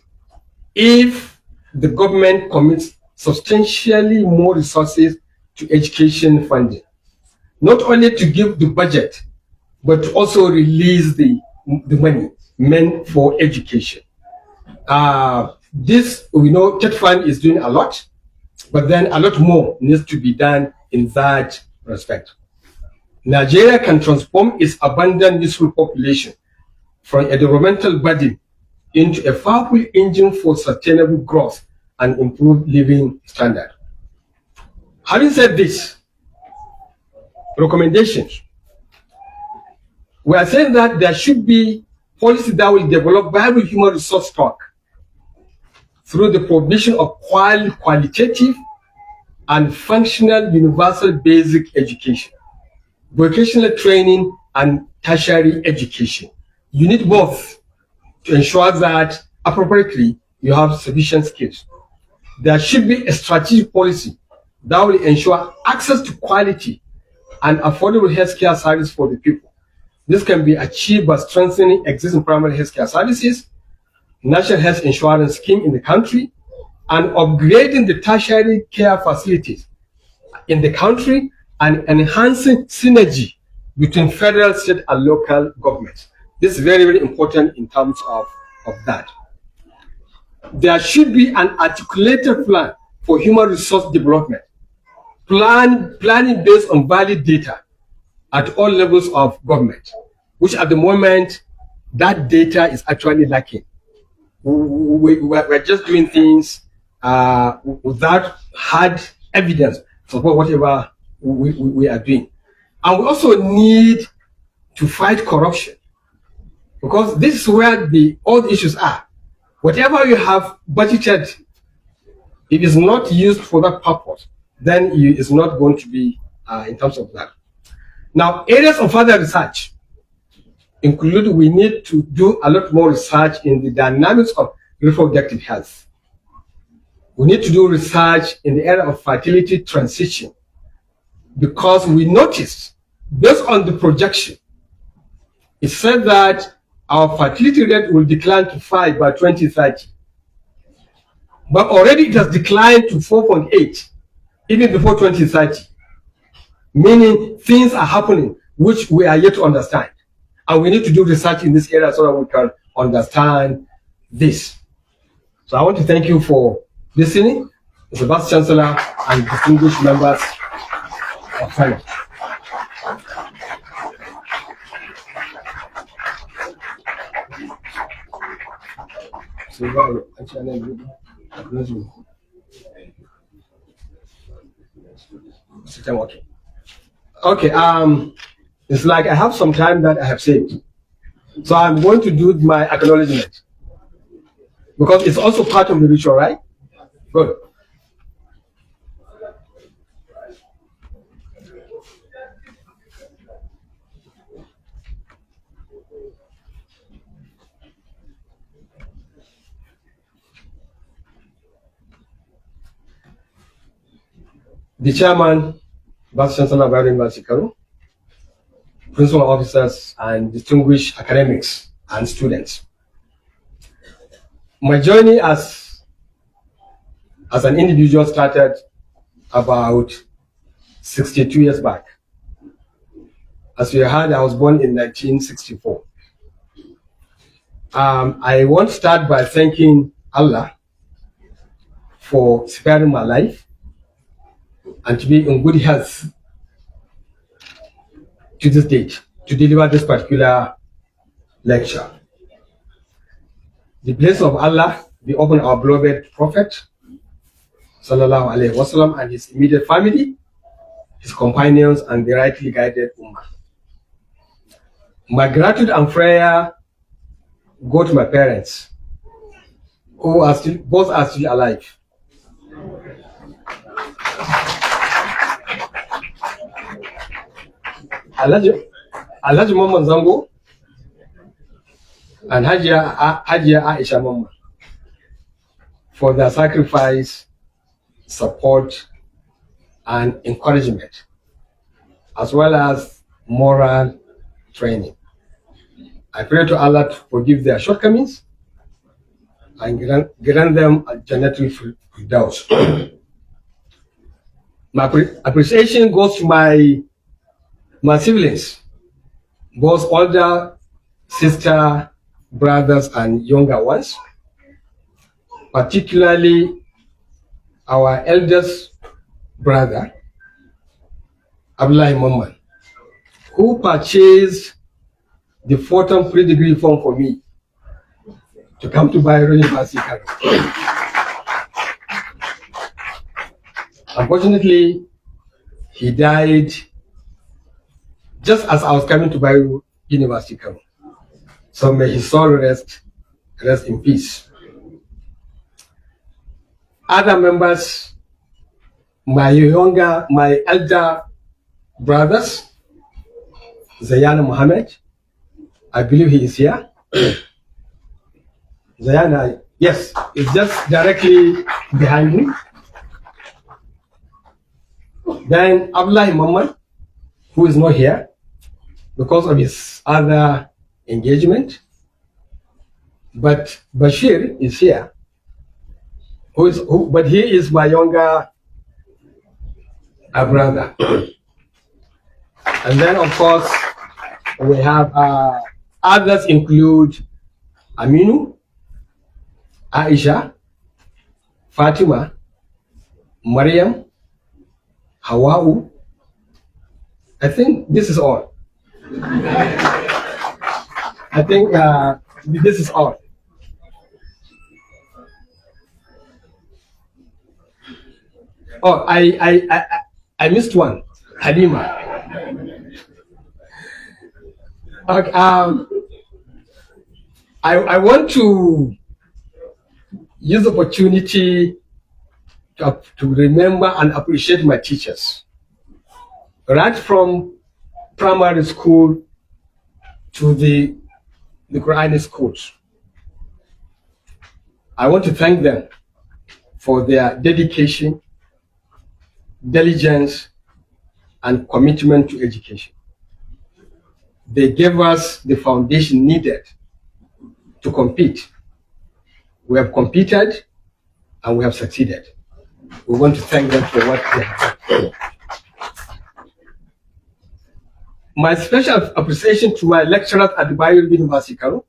if the government commits substantially more resources to education funding, not only to give the budget, but to also release the money meant for education. This, we know TED Fund is doing a lot, but then a lot more needs to be done in that respect. Nigeria can transform its abundant useful population from a developmental burden into a powerful engine for sustainable growth and improved living standard. Having said this, recommendations. We are saying that there should be policy that will develop viable human resource stock through the provision of qualitative and functional universal basic education, vocational training, and tertiary education. You need both to ensure that appropriately you have sufficient skills. There should be a strategic policy that will ensure access to quality and affordable healthcare service for the people. This can be achieved by strengthening existing primary healthcare services, national health insurance scheme in the country, and upgrading the tertiary care facilities in the country and enhancing synergy between federal, state, and local governments. This is very, very important in terms of that. There should be an articulated plan for human resource development, planning based on valid data at all levels of government, which at the moment, that data is actually lacking. We're just doing things without hard evidence to support whatever we are doing. And we also need to fight corruption, because this is where all the issues are. Whatever you have budgeted, if it is not used for that purpose, then it's not going to be in terms of that. Now, areas of further research include, we need to do a lot more research in the dynamics of reproductive health. We need to do research in the area of fertility transition, because we noticed, based on the projection, it said that our fertility rate will decline to 5 by 2030. But already it has declined to 4.8, even before 2030. Meaning things are happening which we are yet to understand. And we need to do research in this area so that we can understand this. So I want to thank you for listening, Mr. Vice Chancellor and distinguished members of Senate. Okay, it's like I have some time that I have saved. So I'm going to do my acknowledgement, because it's also part of the ritual, right? Good. The chairman, Vice Chancellor Bayero University, Kano, principal officers, and distinguished academics and students. My journey as an individual started about 62 years back. As you heard, I was born in 1964. I want to start by thanking Allah for sparing my life and to be in good health to this date, to deliver this particular lecture. The blessing of Allah be upon our beloved Prophet, Sallallahu Alaihi Wasallam, and his immediate family, his companions, and the rightly guided Ummah. My gratitude and prayer go to my parents, who are still, both are still alive. Alhaji Muhammed Zango and Hajia Aisha Mama for their sacrifice, support, and encouragement, as well as moral training. I pray to Allah to forgive their shortcomings and grant them a Jannatul Firdaus. My appreciation goes to my siblings, both older sister, brothers, and younger ones. particularly our eldest brother, Abdullah Muhammed, who purchased the Fortum pre-degree form for me to come to Bayero University, Kano. Unfortunately, he died just as I was coming to Bayero University, Kano. So may his soul rest in peace. Other members, my elder brothers, Zayana Muhammed, I believe he is here. Zayana, yes, it's just directly behind me. Then Abdullah Muhammad, who is not here because of his other engagement. But Bashir is here, but he is my younger brother. And then, of course, we have others include Aminu, Aisha, Fatima, Mariam, Hawa'u. I think this is all. I think this is all. Oh, I missed one. Halima. Okay, I want to use the opportunity to remember and appreciate my teachers. Right from primary school to the Quranic schools. I want to thank them for their dedication, diligence, and commitment to education. They gave us the foundation needed to compete. We have competed and we have succeeded. We want to thank them for what they have done. My special appreciation to my lecturers at the Bayero University, Kano,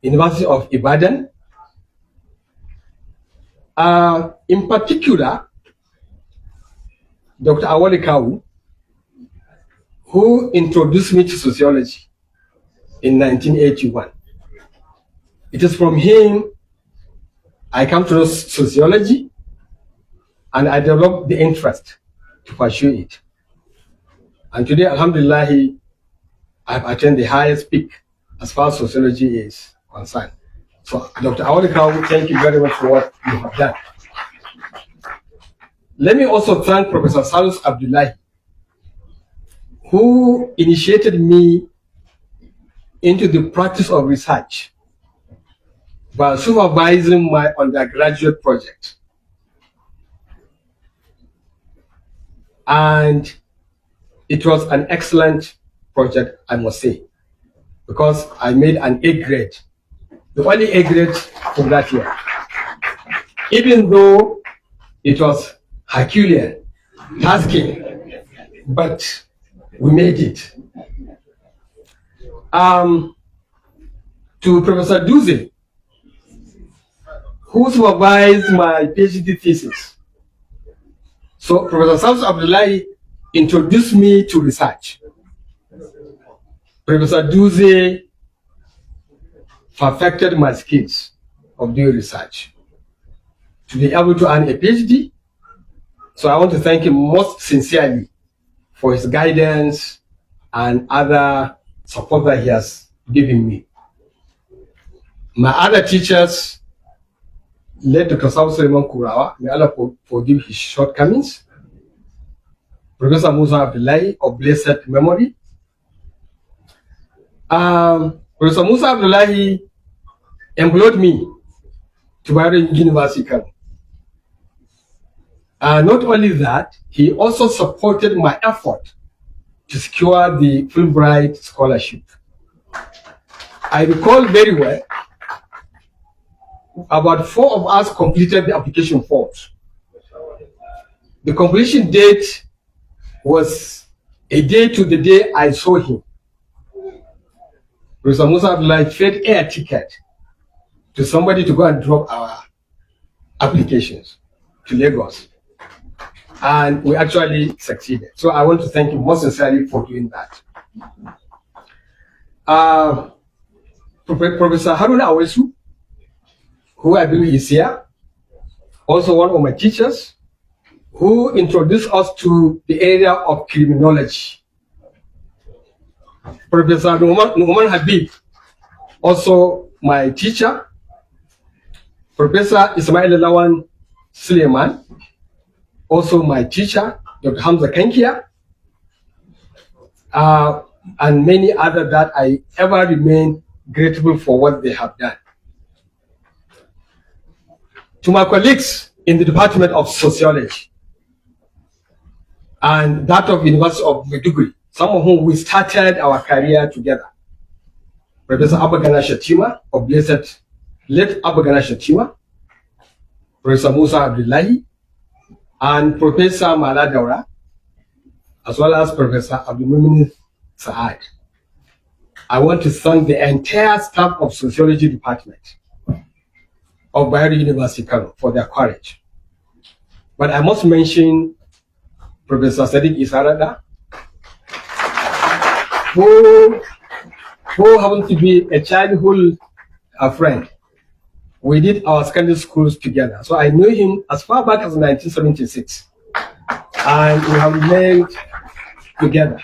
University of Ibadan. In particular, Dr. Awole Kawu, who introduced me to sociology in 1981. It is from him I come to know sociology, and I developed the interest to pursue it. And today, alhamdulillah, I have attained the highest peak as far as sociology is concerned. So, Dr. Awole Kawu, thank you very much for what you have done. Let me also thank Professor Salus Abdullahi, who initiated me into the practice of research by supervising my undergraduate project. And it was an excellent project, I must say, because I made an A grade, the only A grade for that year. Even though it was Herculean, tasking, but we made it. To Professor Duze, who supervised my PhD thesis. So Professor Salus Abdullahi introduced me to research. Professor Duze perfected my skills of doing research to be able to earn a PhD. So I want to thank him most sincerely for his guidance and other support that he has given me. My other teachers, led Dr. Suleiman Kurawa, may Allah forgive his shortcomings. Professor Musa Abdullahi of blessed memory. Professor Musa Abdullahi employed me to Bayero University, Kano. Not only that, he also supported my effort to secure the Fulbright scholarship. I recall very well, about 4 of us completed the application forms. The completion date was a day to the day I saw him. Professor Musa Abdullahi paid air ticket to to somebody to go and drop our applications to Lagos. And we actually succeeded. So I want to thank you most sincerely for doing that. Professor Haruna Awesu, who I believe is here, also one of my teachers, who introduced us to the area of criminology. Professor Numan Habib, also my teacher. Professor Ismaila Lawan Suleiman, also my teacher. Dr. Hamza Kankia, and many others that I ever remain grateful for what they have done. To my colleagues in the Department of Sociology and that of University of Maiduguri, some of whom we started our career together. Professor Abagana Shatima, of Blessed, late Abagana Shatima, Professor Musa Abdullahi, and Professor Maladaura, as well as Professor Abdulmumin Saad. I want to thank the entire staff of Sociology Department of Bayero University, Kano, for their courage. But I must mention Professor Sadiq Isarada, who happens to be a childhood friend. We did our secondary schools together. So I knew him as far back as 1976. And we have remained together.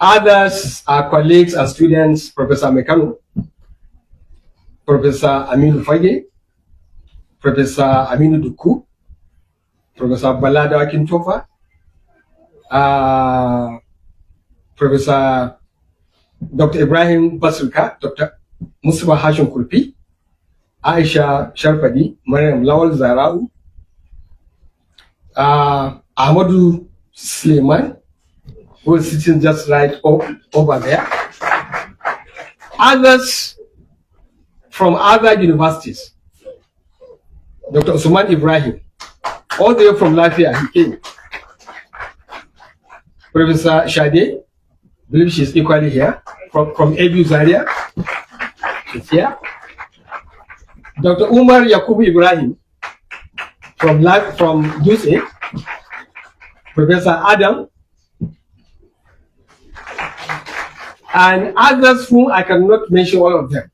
Others are colleagues and students, Professor Mekano, Professor Aminu Fage, Professor Aminu Duku, Professor Balada Akintofa, Professor Dr. Ibrahim Basulka, Dr. Mustafa Hashim Kulpi, Aisha Sharfadi, Mariam Lawal Zarau, Ahmadu Suleiman, who is sitting just right over there. Others from other universities, Dr. Usman Ibrahim, all the way from Latvia, he came. Professor Shade, I believe she's equally here, from ABU Zaria, she's here. Dr. Umar Yakubu Ibrahim, from USA, Professor Adam, and others whom I cannot mention all of them.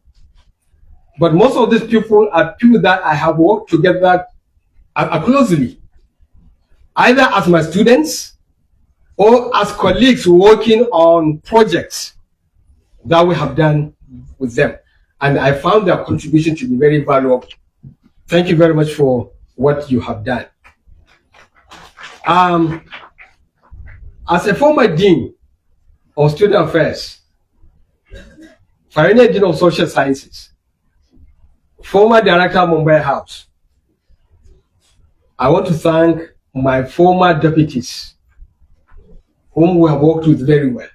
But most of these people are people that I have worked together closely, either as my students or as colleagues working on projects that we have done with them. And I found their contribution to be very valuable. Thank you very much for what you have done. As a former Dean of Student Affairs, pioneer Dean of Social Sciences, former Director of Mumbai House, I want to thank my former deputies, whom we have worked with very well.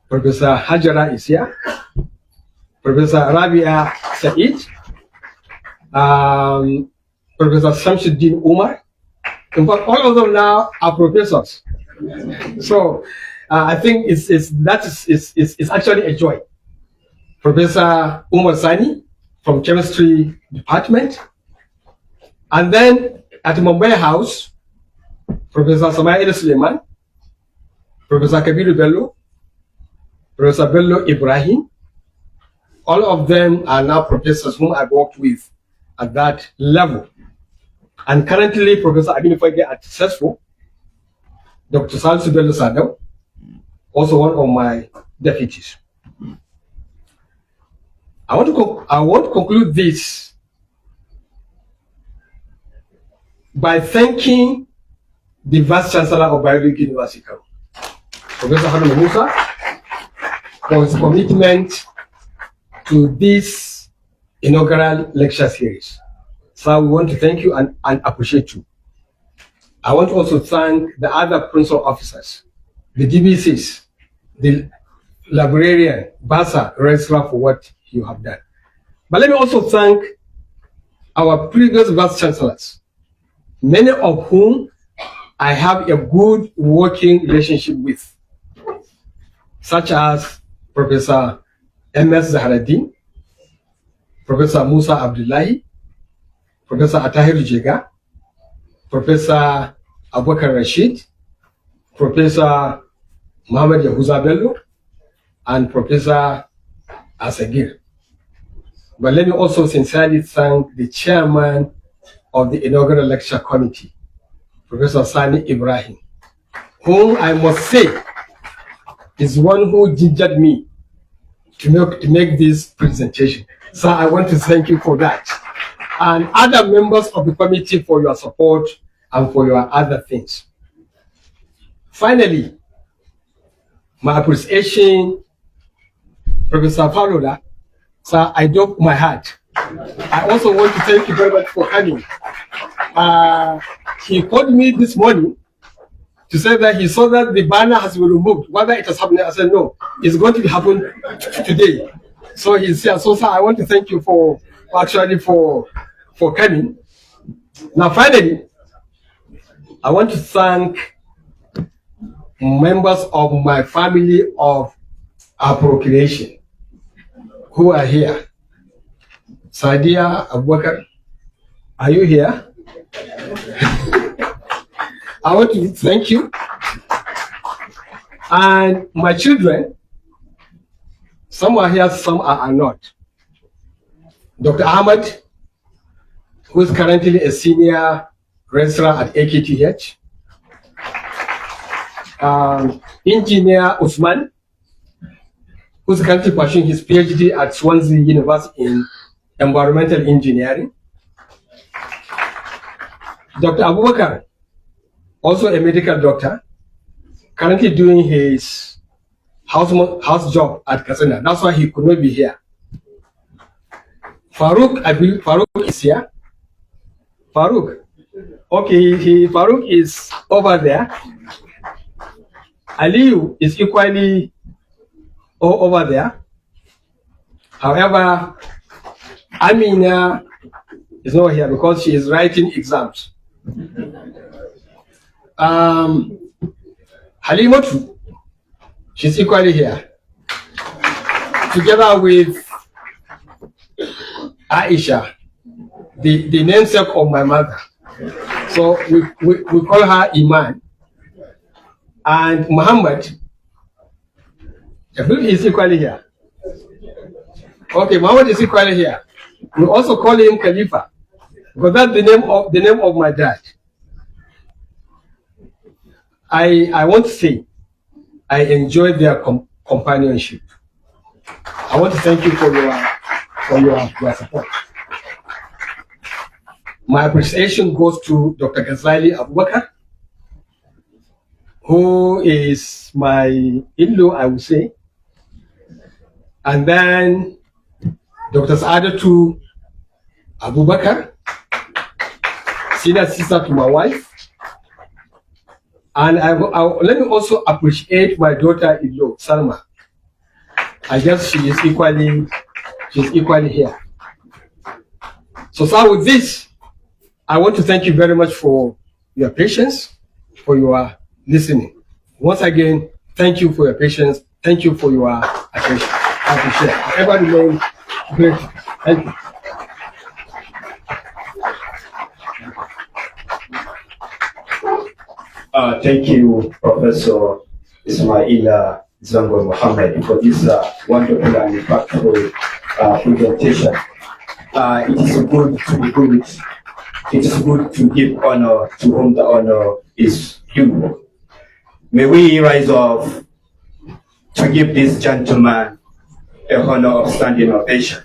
Professor Hajara is here, Professor Rabia Said, Professor Samshuddin Umar. In fact, all of them now are professors. So I think it's actually a joy. Professor Umar Sani from Chemistry Department. And then at Mumbai House, Professor Samail Suleiman, Professor Kabiru Bello, Professor Bello Ibrahim. All of them are now professors whom I've worked with at that level. And currently, Professor Abinu Fage at CESFO, Dr. Salisu Bello Sadao, also one of my deputies. I want to conclude this by thanking the Vice Chancellor of Bayero University, Professor Haruna Musa, for his commitment to this inaugural lecture series. So we want to thank you and appreciate you. I want to also thank the other principal officers, the DBCs, the librarian, Basa, Registrar, for what you have done. But let me also thank our previous Vice Chancellors, many of whom I have a good working relationship with, such as Professor M.S. Zaharaddin, Professor Musa Abdullahi, Professor Atahir Jega, Professor Abubakar Rashid, Professor Muhammed Yahuza Bello, and Professor Asagir. But let me also sincerely thank the chairman of the Inaugural Lecture Committee, Professor Sani Ibrahim, whom I must say is one who gingered me to make this presentation. So I want to thank you for that. And other members of the committee for your support and for your other things. Finally, my appreciation, Professor Falola, sir, I dropped my heart. I also want to thank you very much for coming. He called me this morning to say that he saw that the banner has been removed. Whether it has happened, I said no, it's going to be happened today. So he's here. So sir, I want to thank you for coming. Now finally, I want to thank members of my family of appropriation who are here. Sadia Abubakar, are you here? I want to thank you. And my children, some are here, some are not. Dr. Ahmed, who is currently a senior registrar at AKTH. Engineer Usman, who's currently pursuing his PhD at Swansea University in environmental engineering. Dr. Abubakar, also a medical doctor, currently doing his house job at Kasana. That's why he could not be here. Farouk, I believe Farouk is here. Farouk, okay, Farouk is over there. Aliyu is equally over there. However, Amina is not here because she is writing exams. Halimatu, she's equally here. Together with Aisha, the namesake of my mother. So we call her Iman. And Muhammed, I believe he is equally here. Okay, Muhammad is equally here. We also call him Khalifa, because that's the name of my dad. I want to say I enjoyed their companionship. I want to thank you for your support. My appreciation goes to Dr. Ghazali Abubakar, who is my in-law, I would say. And then Dr. Saadatu Abubakar, senior sister to my wife. And let me also appreciate my daughter-in-law, Salma. I guess she's equally here. So sir, with this, I want to thank you very much for your patience, for your listening. Once again, thank you for your patience. Thank you for your attention. I appreciate it. Everybody remain grateful. Thank you. Thank you, Professor Ismaila Zango Muhammed, for this wonderful and impactful presentation. It is good to be good. It is good to give honor to whom the honor is due. May we rise up to give this gentleman a honor of standing ovation.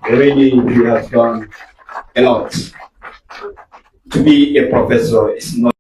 Really, he has done a lot. To be a professor is not